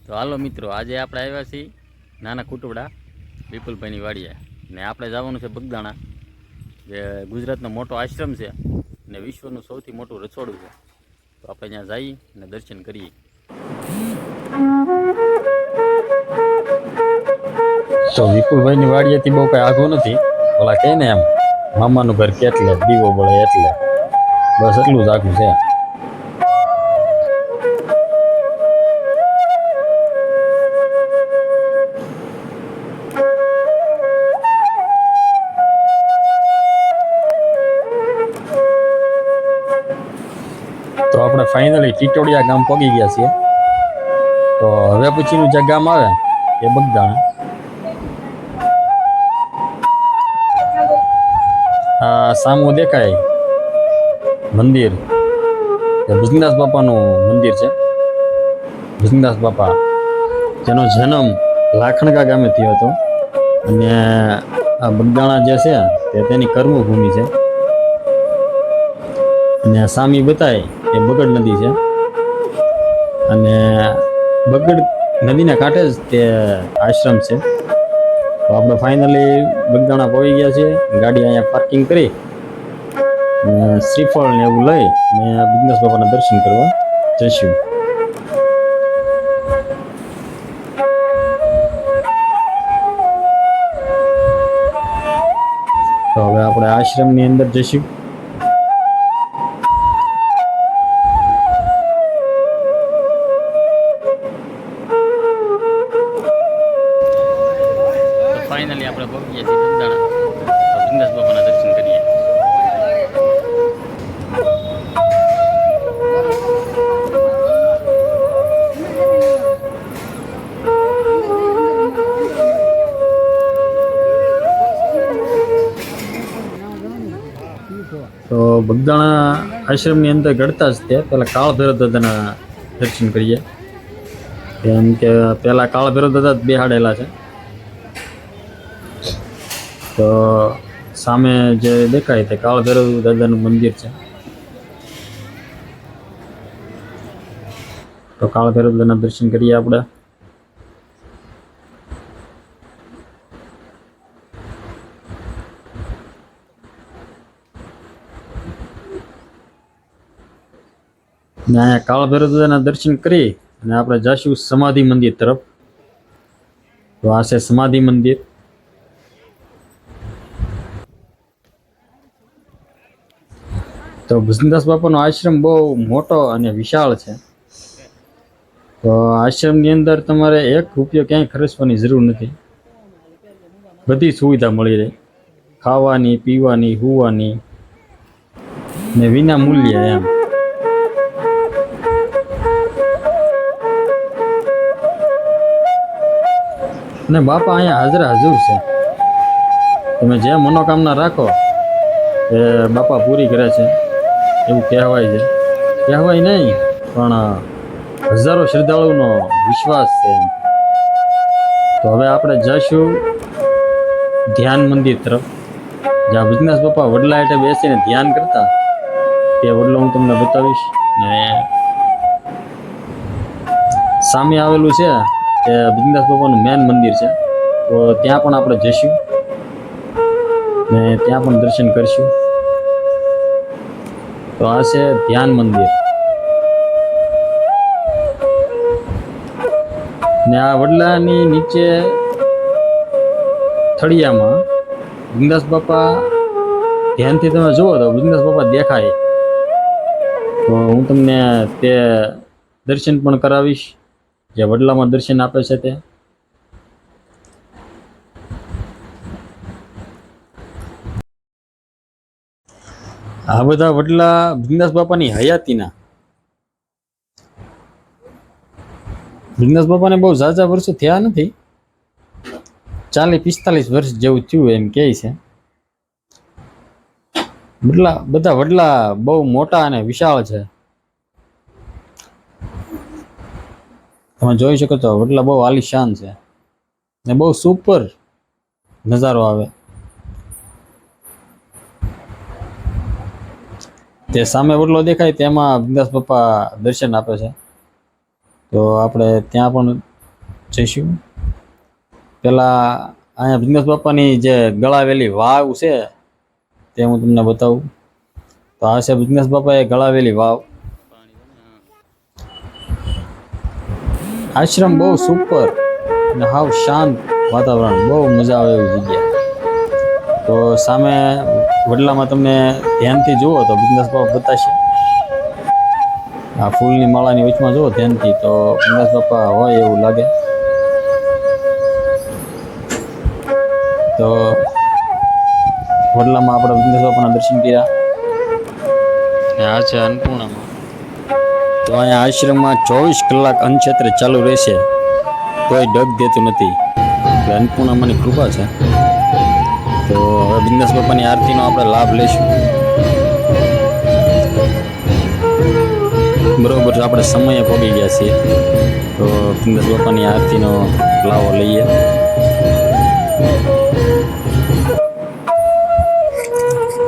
તો હાલો મિત્રો, આજે આપણે આવ્યા છીએ નાના કુટુંબડા વિપુલભાઈની વાડીએ ને આપણે જવાનું છે બગદાણા, જે ગુજરાતનો મોટો આશ્રમ છે ને વિશ્વનું સૌથી મોટું રસોડું છે. તો આપણે ત્યાં જઈએ ને દર્શન કરીએ. તો વિપુલભાઈની વાડીએથી બહુ કઈ આઘું નથી, ઓલા કહે ને એમ મામાનું ઘર કેટલે દીવો બળે એટલે, બસ એટલું જ આઘું છે. તો આપણે ફાઇનલી ટીટોડિયા ગામ પહોંચી ગયા છીએ. તો હવે પછીનું જે ગામ આવે એ બગદાણા. આ સામું દેખાય મંદિર, એ ભજનદાસ બાપાનું મંદિર છે. ભજનદાસ બાપા જેનો જન્મ લાખણકા ગામે થયો હતો અને આ બગદાણા જે છે તે તેની કર્મભૂમિ છે. અને સામી બતાય એ બગડ નદી છે અને બગડ નદીના કાંઠે જ તે આશ્રમ છે. તો આપણે ફાઇનલી બગદાણા પહોંચી ગયા છીએ. ગાડી અહીંયા પાર્કિંગ કરી શ્રીફળ ને એવું લઈ ને ભજનદાસ બાપાના દર્શન કરવા જઈશું. તો હવે આપણે આશ્રમની અંદર જઈશું. ફાઇનલી આપણે પહોંચી ગયા છીએ બગદાણા. ભજનદાસ બાપાના દર્શન કરીએ. તો બગદાણા આશ્રમની અંદર ગળતા જ તે પહેલાં કાળ ભૈરવ દાદાના દર્શન કરીએ. કેમ કે પહેલાં કાળ ભૈરવ દાદા જ બેહાડેલા છે. તો સામે જે દેખાય તે કાળ ભૈરવ દાદાનું મંદિર છે. તો કાળ ભૈરવ દાદાના દર્શન કરીએ આપણે. ને અહીંયા કાળ ભૈરવ દાદાના દર્શન કરી અને આપણે જઈશું સમાધિ મંદિર તરફ. તો આ છે સમાધિ મંદિર. તો ભજનદાસ બાપાનો આશ્રમ બહુ મોટો અને વિશાળ છે. તો આશ્રમની અંદર તમારે ₹1 ક્યાંય ખર્ચવાની જરૂર નથી. બધી સુવિધા મળી રહે, ખાવાની, પીવાની, હુવાની ને વિના મૂલ્ય એમ. ને બાપા અહીંયા હાજર છે. તમે જે મનોકામના રાખો એ બાપા પૂરી કરે છે એવું કહેવાય છે. કહેવાય નહીં પણ હજારો શ્રદ્ધાળુનો વિશ્વાસ છે. તો હવે આપણે જઈશું ધ્યાન મંદિર તરફ, જ્યાં ભજનદાસ બાપા વડલા હેઠે બેસીને ધ્યાન કરતા તે વડલો હું તમને બતાવીશ. ને સામે આવેલું છે તે ભજનદાસ બાપાનું મેન મંદિર છે. તો ત્યાં પણ આપણે જઈશું ને ત્યાં પણ દર્શન કરીશું. તો આ છે ધ્યાન મંદિર. ને આ વડલાની નીચે થળિયામાં ભજનદાસ બાપા, ધ્યાનથી તમે જુઓ તો ભજનદાસ બાપા દેખાય. તો હું તમને તે દર્શન પણ કરાવીશ જે વડલામાં દર્શન આપે છે તે. આ બધા વડલા ભજનદાસ બાપાની હયાતીના. ભજનદાસ બાપાને બહુ ઝાઝા વર્ષો થયા નથી, 40-45 વર્ષ જેવું થયું એમ કહે છે. બધા વડલા બહુ મોટા અને વિશાળ છે. તમે જોઈ શકો છો વડલા બહુ આલીશાન છે ને બહુ સુપર નજારો આવે. તે સામે વડલો દેખાય તેમાં ભજનદાસ બાપા દર્શન આપે છે. તો આપણે ત્યાં પણ જઈશું. પેલા અહીંયા વિઘ્નેશ બાપાની જે ગળાવેલી વાવ છે તે હું તમને બતાવું. તો આ છે વિઘ્નેશ બાપાએ ગળાવેલી વાવ. આશ્રમ બહુ સુપર અને હાવ શાંત વાતાવરણ, બહુ મજા આવે એવી જગ્યા. તો સામે વડલામાં તમને ધ્યાનથી જુઓ તો વિઘ્નેશ બાપા બતાશે. આ ફૂલની માળાની વચમાં જુઓ ધ્યાનથી તો વિઘ્નેશ બાપા હોય એવું લાગે. તો વડલામાં આપણે વિઘ્નેશ બાપાના દર્શન કર્યા. આ છે અન્નપૂર્ણામાં. તો અહીંયા આશ્રમમાં 24 કલાક અન્નક્ષેત્ર ચાલુ રહેશે, કોઈ ડગ દેતું નથી. એટલે અન્નપૂર્ણામાંની કૃપા છે. તો હવે વિઘ્નેશ બાપાની આરતીનો આપણે લાભ લઈશું. બરોબર આપણે સમયે પહોંચી ગયા છીએ. તો વિઘ્નેશ બાપાની આરતીનો લાવો લઈએ.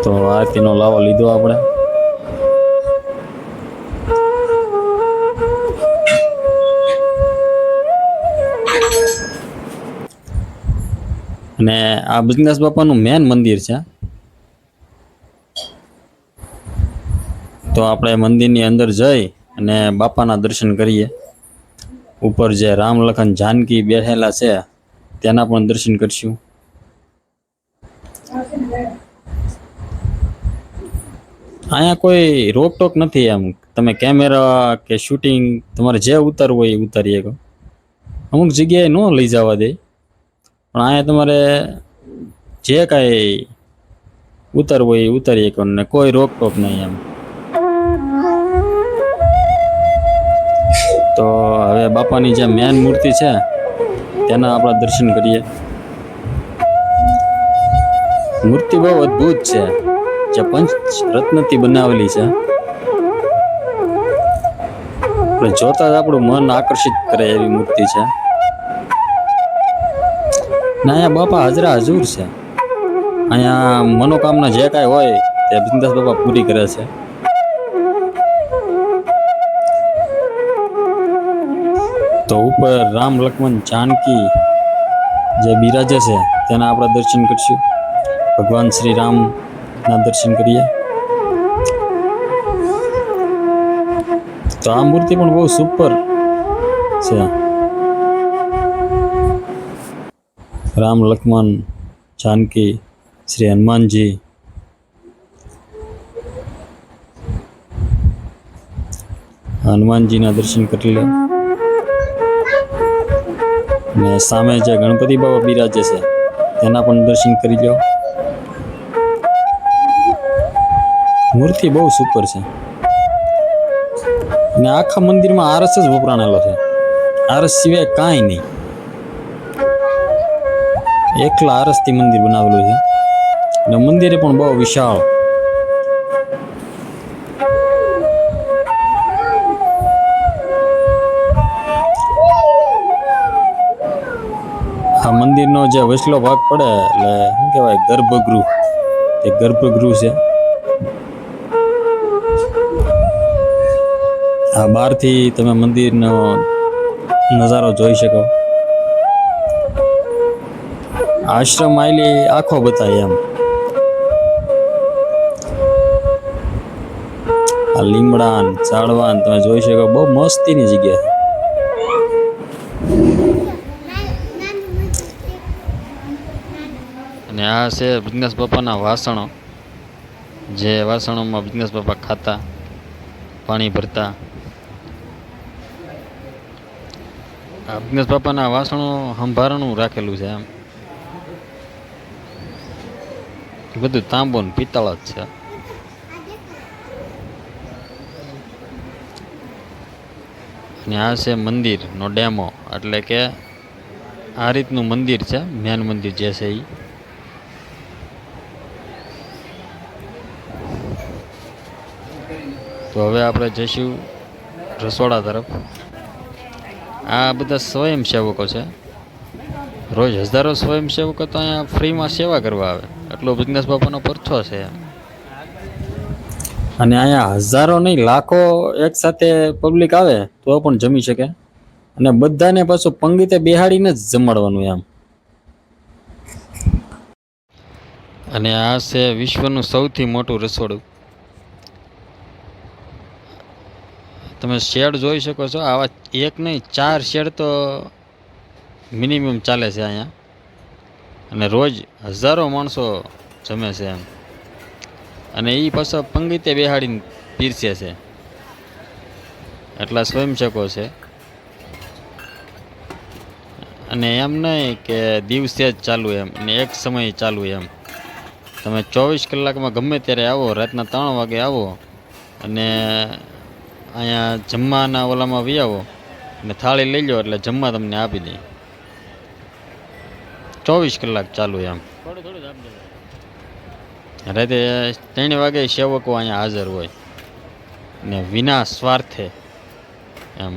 તો આરતીનો લાવો લીધો આપણે. અને આ વિઘ્નેશ બાપાનું મેન મંદિર છે. તો આપણે મંદિરની અંદર જઈ અને બાપાના દર્શન કરીએ. ઉપર જે રામ લખન જાનકી બેઠેલા છે તેના પણ દર્શન કરશું. અહીંયા કોઈ રોકટોક નથી. એમ તમે કેમેરા કે શૂટિંગ તમારે જે ઉતારવું હોય એ ઉતારી શકો. અમુક જગ્યાએ ન લઈ જવા દે, પણ અહીંયા તમારે જે કાંઈ ઉતારવું હોય એ ઉતારી શકો ને કોઈ રોકટોક નહીં એમ. તો હવે બાપાની જે મેન મૂર્તિ છે તેના આપણે દર્શન કરીએ. મૂર્તિ બહુ અદ્ભુત છે, જે પંચ રત્નથી બનાવેલી છે. એટલે જોતા જ આપણું મન આકર્ષિત કરે એવી મૂર્તિ છે. ને અહીંયા બાપા હાજરા હજુર છે. અહીંયા મનોકામના જે કાંઈ હોય તે વિઘ્નેશ બાપા પૂરી કરે છે. તો ઉપર રામ લક્ષ્મણ જાનકી જે બિરાજે છે તેના આપણે દર્શન કરીશું. ભગવાન શ્રી રામના દર્શન કરીએ. તો આ મૂર્તિ પણ બહુ સુપર છે. રામ લક્ષ્મણ જાનકી શ્રી હનુમાનજી. હનુમાનજીના દર્શન કરી લે. ને સામે જે ગણપતિ બાબા બિરાજે છે તેના પણ દર્શન કરી લો. મૂર્તિ બહુ સુપર છે. ને આખા મંદિરમાં આરસ જ વપરાણેલો છે. આરસ સિવાય કાંઈ નહીં. એકલા આરસથી મંદિર બનાવેલું છે. ને મંદિરે પણ બહુ વિશાળ. આ મંદિરનો જે વચલો ભાગ પડે એટલે શું કહેવાય ગર્ભગૃહ, એ ગર્ભગૃહ છે. આ બહારથી તમે મંદિરનો નજારો જોઈ શકો. આશ્રમ આયલી આખો બતાય એમ. આ લીમડાન ઝાડવાન તમે જોઈ શકો. બહુ મસ્તીની જગ્યા છે. અને આ છે વિઘ્નેશ બાપાના વાસણો, જે વાસણોમાં વિઘ્નેશ બાપા ખાતા, પાણી ભરતા. આ વિઘ્નેશ બાપાના વાસણો સંભારણું રાખેલું છે એમ. બધું તાંબો ને પિત્તળ જ છે. અને આ છે મંદિરનો ડેમો, એટલે કે આ રીતનું મંદિર છે. મેન મંદિર જે છે એ. તો હવે આપણે જઈશું રસોડા તરફ. આ બધા સ્વયંસેવકો છે. રોજ હજારો સ્વયંસેવકો તો અહીંયા ફ્રીમાં સેવા કરવા આવે. એટલો વિઘ્નેશ બાપાનો પરચો છે. અને અહીંયા હજારો નહીં લાખો એક સાથે પબ્લિક આવે તો પણ જમી શકે. અને બધાને પાછું પંગીતે બેહાડીને જ જમાડવાનું એમ. અને આ છે વિશ્વનું સૌથી મોટું રસોડું. તમે શેડ જોઈ શકો છો. આવા એક નહીં 4 શેડ તો મિનિમમ ચાલે છે અહીંયા. અને રોજ હજારો માણસો જમે છે એમ. અને એ પાછા પંગીતે બેહાડીને પીરસે છે. એટલા સ્વયંસેવકો છે. અને એમ નહીં કે દિવસે જ ચાલુ એમ ને એક સમય ચાલુ એમ. તમે 24 કલાકમાં ગમે ત્યારે આવો, રાતના 3 વાગે આવો અને અહીંયા જમવાના ઓલામાં વી આવો ને થાળી લઈ લો એટલે જમવા તમને આપી દે. 24 કલાક ચાલુ એમ. રાતે 3 વાગે સેવકો અહીંયા હાજર હોય ને વિના સ્વાર્થે એમ.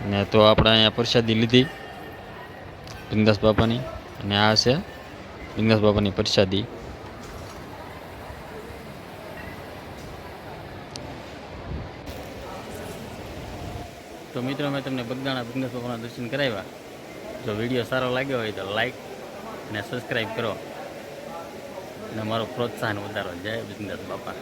ને તો આપણે અહીંયા પ્રસાદી લીધી બિંદાસ બાપાની. અને આ છે બિંદાસ બાપાની પ્રસાદી. તો મિત્રો મેં તમને બગદાણા બિંદાસ બાપાના દર્શન કરાવ્યા. જો વિડીયો સારો લાગ્યો હોય તો લાઈક અને સબસ્ક્રાઈબ કરો અને મારો પ્રોત્સાહન વધારો. જય બિંદાસ બાપા.